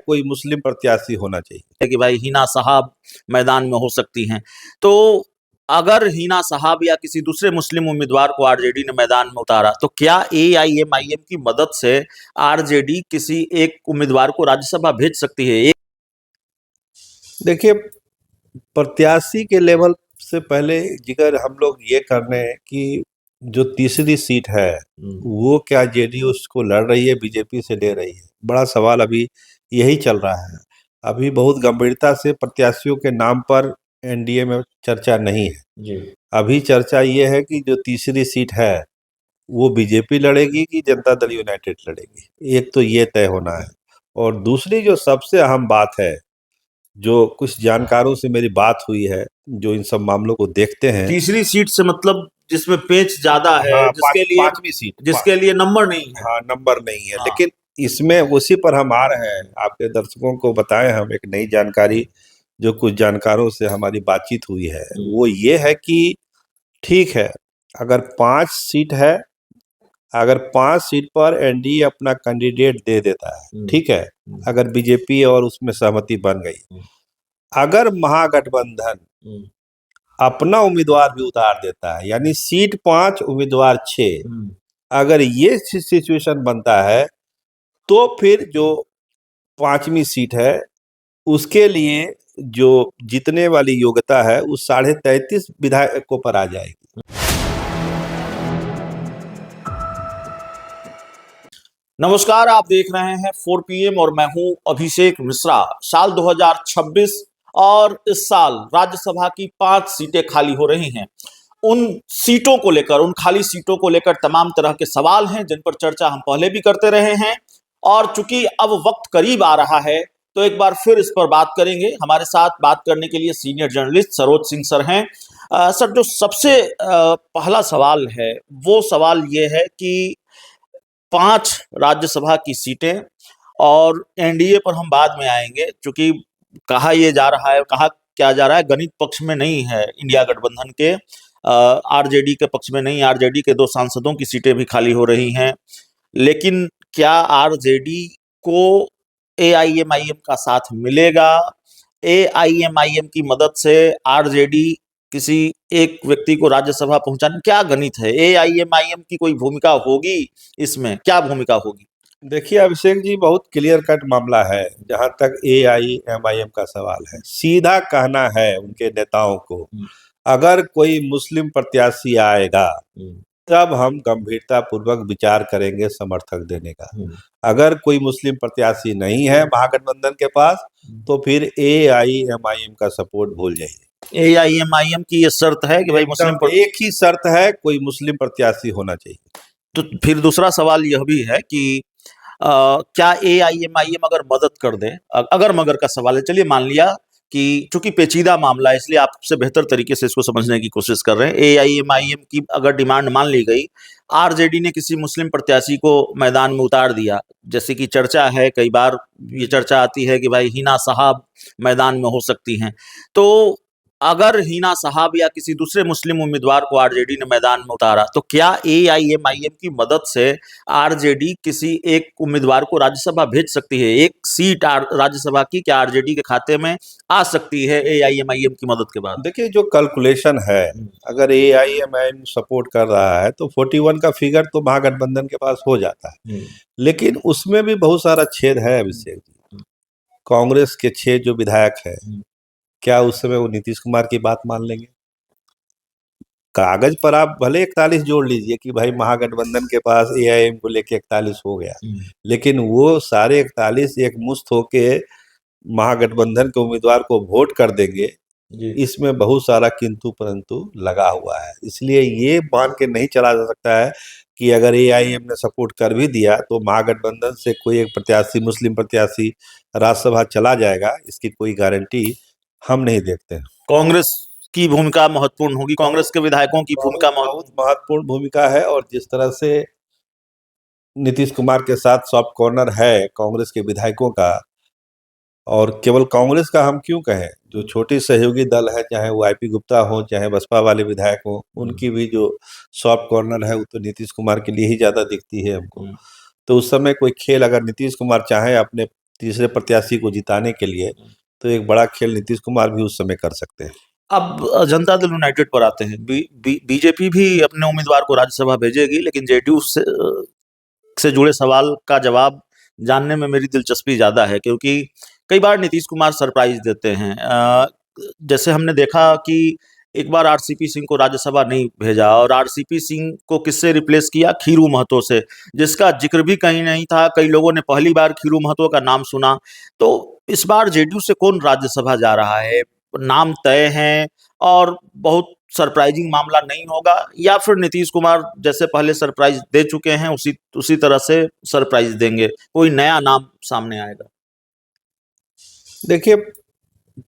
कोई मुस्लिम प्रत्याशी होना चाहिए। कि भाई हिना साहब मैदान में हो सकती हैं, तो अगर हिना साहब या किसी दूसरे मुस्लिम उम्मीदवार को आरजेडी ने मैदान में उतारा, तो क्या एआईएमआईएम की मदद से आरजेडी किसी एक उम्मीदवार को राज्यसभा भेज सकती है? देखिए, प्रत्याशी के लेवल से पहले जिक्र हम लोग ये कर रहे हैं कि जो तीसरी सीट है वो क्या जेडीयू उसको लड़ रही है, बीजेपी से ले रही है। बड़ा सवाल अभी यही चल रहा है। अभी बहुत गंभीरता से प्रत्याशियों के नाम पर एनडीए में चर्चा नहीं है जी। अभी चर्चा ये है कि जो तीसरी सीट है वो बीजेपी लड़ेगी कि जनता दल यूनाइटेड लड़ेगी, एक तो ये तय होना है। और दूसरी जो सबसे अहम बात है, जो कुछ जानकारों से मेरी बात हुई है जो इन सब मामलों को देखते हैं, तीसरी सीट से मतलब जिसमें पेच ज्यादा है, हाँ, पांचवी सीट जिसके लिए नंबर नहीं है। हाँ, नंबर नहीं है। हाँ। लेकिन इसमें उसी पर हम आ रहे हैं, आपके दर्शकों को बताएं हम एक नई जानकारी जो कुछ जानकारों से हमारी बातचीत हुई है, वो ये है कि ठीक है, अगर 5 सीट है, अगर 5 सीट पर एनडीए अपना कैंडिडेट दे देता है, ठीक है, अगर बीजेपी और उसमें सहमति बन गई, अगर महागठबंधन अपना उम्मीदवार भी उतार देता है, यानी सीट 5 उम्मीदवार 6, अगर ये सिचुएशन बनता है तो फिर जो 5वीं सीट है उसके लिए जो जीतने वाली योग्यता है उस 33.5 विधायकों पर आ जाएगी। नमस्कार, आप देख रहे हैं 4 PM और मैं हूं अभिषेक मिश्रा। साल 2026 और इस साल राज्यसभा की 5 सीटें खाली हो रही हैं। उन सीटों को लेकर, उन खाली सीटों को लेकर तमाम तरह के सवाल हैं जिन पर चर्चा हम पहले भी करते रहे हैं, और चूंकि अब वक्त करीब आ रहा है तो एक बार फिर इस पर बात करेंगे। हमारे साथ बात करने के लिए senior journalist Saroj Singh sir हैं। सर, जो सबसे पहला सवाल है वो सवाल ये है कि 5 राज्यसभा की सीटें, और एनडीए पर हम बाद में आएंगे, क्योंकि कहा यह जा रहा है, कहा क्या जा रहा है, गणित पक्ष में नहीं है इंडिया गठबंधन के, आरजेडी के पक्ष में नहीं। आरजेडी के 2 सांसदों की सीटें भी खाली हो रही हैं, लेकिन क्या आरजेडी को एआईएमआईएम का साथ मिलेगा? एआईएमआईएम की मदद से आरजेडी किसी एक व्यक्ति को राज्यसभा पहुंचाने, क्या गणित है? एआईएमआईएम की कोई भूमिका होगी इसमें? क्या भूमिका होगी? देखिए अभिषेक जी, बहुत क्लियर कट मामला है जहां तक एआईएमआईएम का सवाल है। सीधा कहना है उनके नेताओं को, अगर कोई मुस्लिम प्रत्याशी आएगा तब हम गंभीरता पूर्वक विचार करेंगे समर्थक देने का। अगर कोई मुस्लिम प्रत्याशी नहीं है महागठबंधन के पास तो फिर एआईएमआईएम का सपोर्ट भूल जाइए। एआईएमआईएम की ये शर्त है कि भाई एक ही शर्त है, कोई मुस्लिम प्रत्याशी होना चाहिए। तो फिर दूसरा सवाल यह भी है कि क्या एआईएमआईएम अगर मदद कर दे, अगर मगर का सवाल है, चलिए मान लिया कि चूंकि पेचीदा मामला है इसलिए आपसे बेहतर तरीके से इसको समझने की कोशिश कर रहे हैं। एआईएमआईएम की अगर डिमांड मान ली गई, आरजेडी ने किसी मुस्लिम प्रत्याशी को मैदान में उतार दिया, जैसे कि चर्चा है, कई बार ये चर्चा आती है कि भाई हिना साहब मैदान में हो सकती हैं, तो अगर हिना साहब या किसी दूसरे मुस्लिम उम्मीदवार को आरजेडी ने मैदान में उतारा, तो क्या एआईएमआईएम की मदद से आरजेडी किसी एक उम्मीदवार को राज्यसभा भेज सकती है? एक सीट राज्यसभा की क्या आरजेडी के खाते में आ सकती है एआईएमआईएम की मदद के बाद? देखिए, जो कैलकुलेशन है, अगर एआईएमआईएम सपोर्ट कर रहा है तो 41 का फिगर तो महागठबंधन के पास हो जाता है, लेकिन उसमें भी बहुत सारा छेद है अभिषेक जी। कांग्रेस के 6 जो विधायक है, क्या उस समय वो नीतीश कुमार की बात मान लेंगे? कागज पर आप भले 41 जोड़ लीजिए कि भाई महागठबंधन के पास एआईएम को लेके 41 हो गया, लेकिन वो सारे 41 एक मुश्त होके महागठबंधन के उम्मीदवार को वोट कर देंगे, इसमें बहुत सारा किंतु परंतु लगा हुआ है। इसलिए ये मान के नहीं चला जा सकता है कि अगर एआईएम ने सपोर्ट कर भी दिया तो महागठबंधन से कोई एक प्रत्याशी, मुस्लिम प्रत्याशी राज्यसभा चला जाएगा, इसकी कोई गारंटी हम नहीं देखते हैं। कांग्रेस की भूमिका महत्वपूर्ण होगी, कांग्रेस के विधायकों की भूमिका बहुत महत्वपूर्ण भूमिका है। और जिस तरह से नीतीश कुमार के साथ सॉफ्ट कॉर्नर है कांग्रेस के विधायकों का, और केवल कांग्रेस का हम क्यों कहें, जो छोटी सहयोगी दल है, चाहे वो आईपी गुप्ता हो, चाहे बसपा वाले विधायक हो, उनकी भी जो सॉफ्ट कॉर्नर है वो तो नीतीश कुमार के लिए ही ज्यादा दिखती है हमको। तो उस समय कोई खेल अगर नीतीश कुमार चाहे अपने तीसरे प्रत्याशी को जिताने के लिए, तो एक बड़ा खेल नीतीश कुमार भी उस समय कर सकते हैं। अब जनता दल यूनाइटेड पर आते हैं। बीजेपी भी अपने उम्मीदवार को राज्यसभा भेजेगी, लेकिन जेडीयू से जुड़े सवाल का जवाब जानने में मेरी दिलचस्पी ज़्यादा है, क्योंकि कई बार नीतीश कुमार सरप्राइज देते हैं। जैसे हमने देखा कि एक बार आरसीपी सिंह को राज्यसभा नहीं भेजा, और आरसीपी सिंह को किससे रिप्लेस किया? खीरू महतो से, जिसका जिक्र भी कहीं नहीं था। कई लोगों ने पहली बार खीरू महतो का नाम सुना। तो इस बार जेडीयू से कौन राज्यसभा जा रहा है? नाम तय हैं और बहुत सरप्राइजिंग मामला नहीं होगा, या फिर नीतीश कुमार जैसे पहले सरप्राइज दे चुके हैं उसी तरह से सरप्राइज देंगे, कोई नया नाम सामने आएगा? देखिए,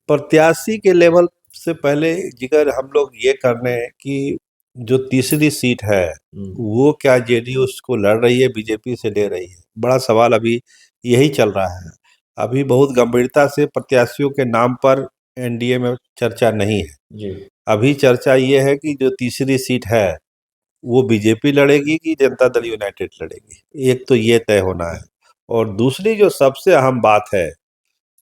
प्रत्याशी के लेवल से पहले जिक्र हम लोग ये कर रहे हैं कि जो तीसरी सीट है वो क्या जेडीयू को लड़ रही है, बीजेपी से ले रही है? बड़ा सवाल अभी यही चल रहा है। अभी बहुत गंभीरता से प्रत्याशियों के नाम पर एनडीए में चर्चा नहीं है जी। अभी चर्चा ये है कि जो तीसरी सीट है वो बीजेपी लड़ेगी कि जनता दल यूनाइटेड लड़ेगी, एक तो ये तय होना है। और दूसरी जो सबसे अहम बात है,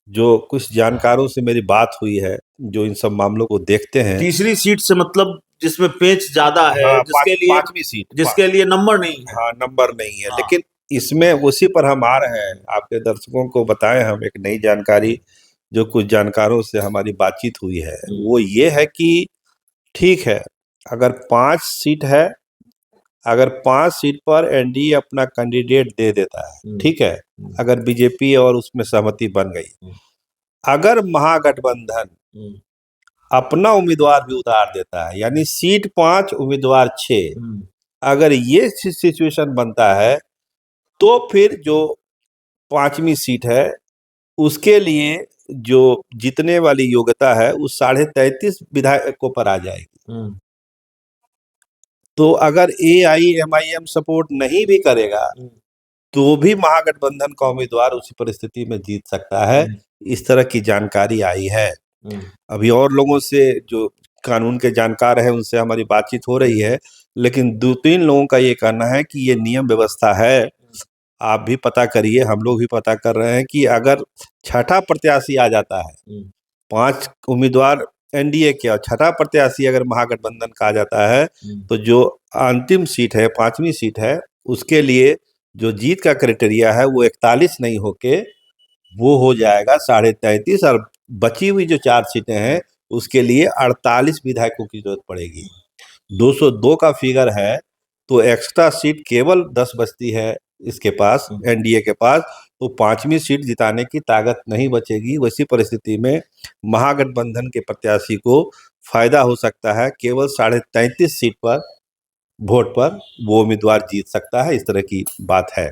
जो कुछ जानकारों से मेरी बात हुई है जो इन सब मामलों को देखते हैं, तीसरी सीट से मतलब जिसमें पेच ज्यादा है, हाँ, पांचवी सीट, जिसके लिए नंबर नहीं है। हाँ, नंबर नहीं है। हाँ। लेकिन इसमें उसी पर हम आ रहे हैं, आपके दर्शकों को बताएं हम एक नई जानकारी जो कुछ जानकारों से हमारी बातचीत हुई है, वो ये है कि ठीक है, अगर 5 सीट है, अगर 5 सीट पर एनडीए अपना कैंडिडेट दे देता है, ठीक है, अगर बीजेपी और उसमें सहमति बन गई, अगर महागठबंधन अपना उम्मीदवार भी उतार देता है, यानी सीट 5 उम्मीदवार 6, अगर ये सिचुएशन बनता है, तो फिर जो 5वीं सीट है उसके लिए जो जीतने वाली योग्यता है उस 33.5 विधायकों पर आ जाएगी। तो अगर एआईएमआईएम सपोर्ट नहीं भी करेगा तो भी महागठबंधन का उम्मीदवार उसी परिस्थिति में जीत सकता है। इस तरह की जानकारी आई है। अभी और लोगों से जो कानून के जानकार है उनसे हमारी बातचीत हो रही है, लेकिन 2-3 लोगों का ये कहना है कि ये नियम व्यवस्था है। आप भी पता करिए, हम लोग भी पता कर रहे हैं कि अगर छठा प्रत्याशी आ जाता है, 5 उम्मीदवार एनडीए के और छठा प्रत्याशी अगर महागठबंधन का आ जाता है, तो जो अंतिम सीट है, 5वीं सीट है, उसके लिए जो जीत का क्राइटेरिया है वो 41 नहीं होके वो हो जाएगा 33.5, और बची हुई जो 4 सीटें हैं उसके लिए 48 विधायकों की जरूरत पड़ेगी। 202 का फिगर है, तो एक्स्ट्रा सीट केवल 10 बचती है इसके पास, एनडीए के पास, तो 5वीं सीट जिताने की ताकत नहीं बचेगी। वैसी परिस्थिति में महागठबंधन के प्रत्याशी को फायदा हो सकता है, केवल 33.5 सीट पर वोट पर वो उम्मीदवार जीत सकता है। इस तरह की बात है।